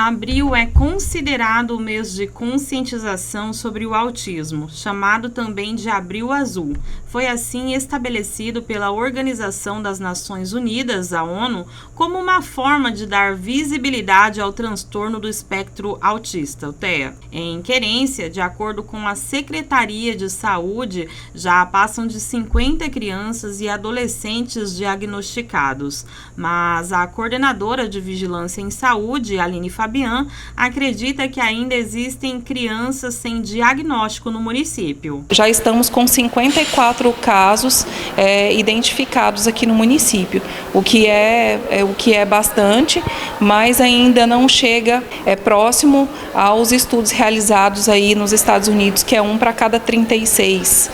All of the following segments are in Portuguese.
Abril é considerado o mês de conscientização sobre o autismo, chamado também de Abril Azul. Foi assim estabelecido pela Organização das Nações Unidas, a ONU, como uma forma de dar visibilidade ao transtorno do espectro autista, o TEA. Em Querência, de acordo com a Secretaria de Saúde, já passam de 50 crianças e adolescentes diagnosticados. Mas a coordenadora de Vigilância em Saúde, Aline Fabian, acredita que ainda existem crianças sem diagnóstico no município. Já estamos com 54 casos identificados aqui no município, o que é bastante, mas ainda não chega próximo aos estudos realizados aí nos Estados Unidos, que é um para cada 36,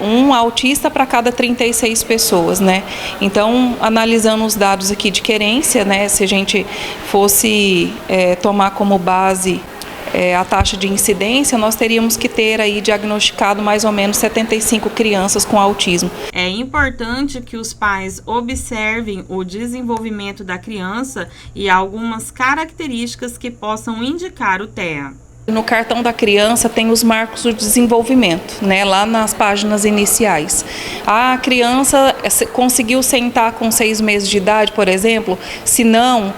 um autista para cada 36 pessoas, né? Então, analisando os dados aqui de Querência, né, se a gente fosse tomar como base a taxa de incidência, nós teríamos que ter aí diagnosticado mais ou menos 75 crianças com autismo. É importante que os pais observem o desenvolvimento da criança e algumas características que possam indicar o TEA. No cartão da criança tem os marcos do desenvolvimento, né, lá nas páginas iniciais. A criança conseguiu sentar com 6 meses de idade, por exemplo? Se não,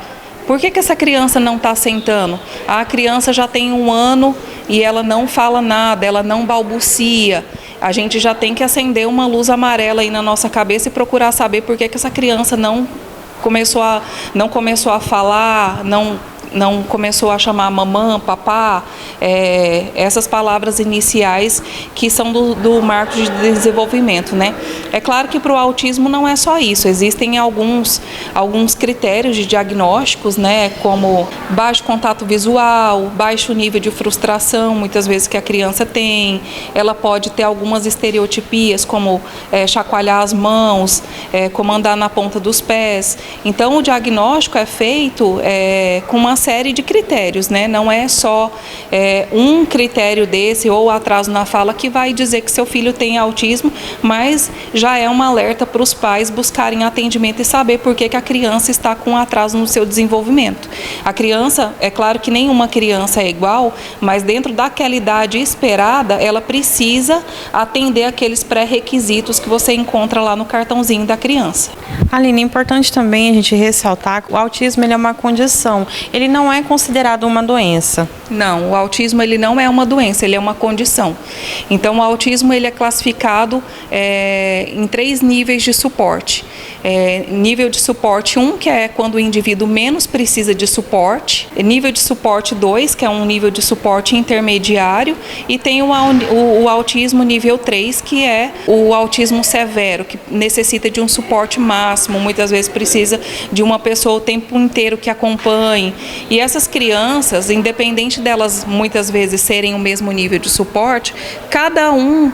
por que essa criança não está sentando? A criança já tem 1 ano e ela não fala nada, ela não balbucia. A gente já tem que acender uma luz amarela aí na nossa cabeça e procurar saber por que essa criança não começou a falar, não começou a chamar mamãe, papá, essas palavras iniciais que são do marco de desenvolvimento, né? É claro que para o autismo não é só isso, existem alguns critérios de diagnósticos, né? Como baixo contato visual, baixo nível de frustração, muitas vezes que a criança tem, ela pode ter algumas estereotipias, como chacoalhar as mãos, como andar na ponta dos pés. Então o diagnóstico é feito com uma série de critérios, né? Não é só um critério desse ou atraso na fala que vai dizer que seu filho tem autismo, mas já é um alerta para os pais buscarem atendimento e saber por que a criança está com atraso no seu desenvolvimento. A criança, é claro que nenhuma criança é igual, mas dentro daquela idade esperada, ela precisa atender aqueles pré-requisitos que você encontra lá no cartãozinho da criança. Aline, é importante também a gente ressaltar que o autismo ele é uma condição, ele não é considerado uma doença. Não, o autismo ele não é uma doença, ele é uma condição. Então o autismo ele é classificado em 3 níveis de suporte. Nível de suporte 1, que é quando o indivíduo menos precisa de suporte. Nível de suporte 2, que é um nível de suporte intermediário. E tem o autismo nível 3, que é o autismo severo, que necessita de um suporte máximo, muitas vezes precisa de uma pessoa o tempo inteiro que acompanhe. E essas crianças, independente delas muitas vezes serem o mesmo nível de suporte, cada um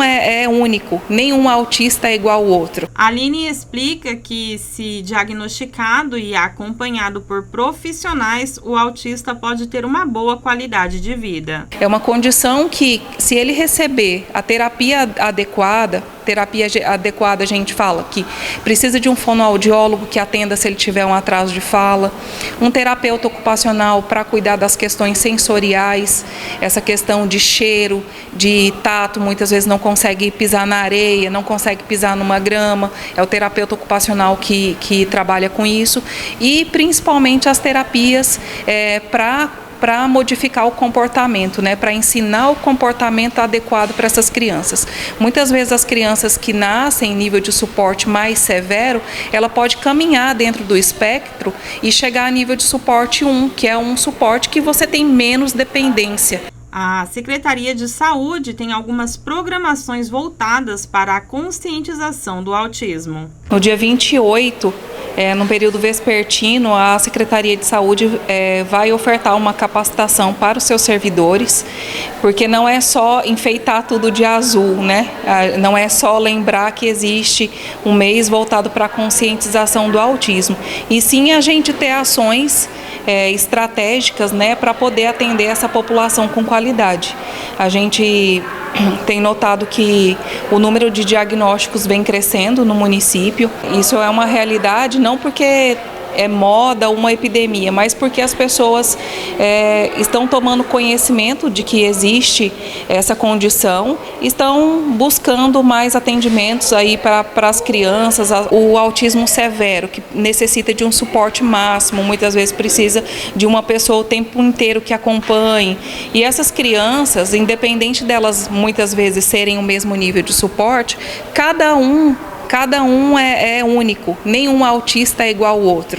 é único, nenhum autista é igual ao outro. A Aline explica que, se diagnosticado e acompanhado por profissionais, o autista pode ter uma boa qualidade de vida. É uma condição que, se ele receber a terapia adequada a gente fala que precisa de um fonoaudiólogo que atenda se ele tiver um atraso de fala, um terapeuta ocupacional para cuidar das questões sensoriais, essa questão de cheiro, de tato, muitas vezes não consegue pisar na areia, não consegue pisar numa grama, é o terapeuta ocupacional que trabalha com isso, e principalmente as terapias para modificar o comportamento, né, para ensinar o comportamento adequado para essas crianças. Muitas vezes as crianças que nascem em nível de suporte mais severo, ela pode caminhar dentro do espectro e chegar a nível de suporte 1, que é um suporte que você tem menos dependência. A Secretaria de Saúde tem algumas programações voltadas para a conscientização do autismo. No dia 28, no período vespertino, a Secretaria de Saúde vai ofertar uma capacitação para os seus servidores, porque não é só enfeitar tudo de azul, né? Não é só lembrar que existe um mês voltado para a conscientização do autismo, e sim a gente ter ações estratégicas, né, para poder atender essa população com qualidade. A gente tem notado que o número de diagnósticos vem crescendo no município. Isso é uma realidade, não porque moda, uma epidemia, mas porque as pessoas estão tomando conhecimento de que existe essa condição, estão buscando mais atendimentos aí para as crianças, o autismo severo, que necessita de um suporte máximo, muitas vezes precisa de uma pessoa o tempo inteiro que acompanhe. E essas crianças, independente delas muitas vezes serem o mesmo nível de suporte, cada um é único, nenhum autista é igual ao outro.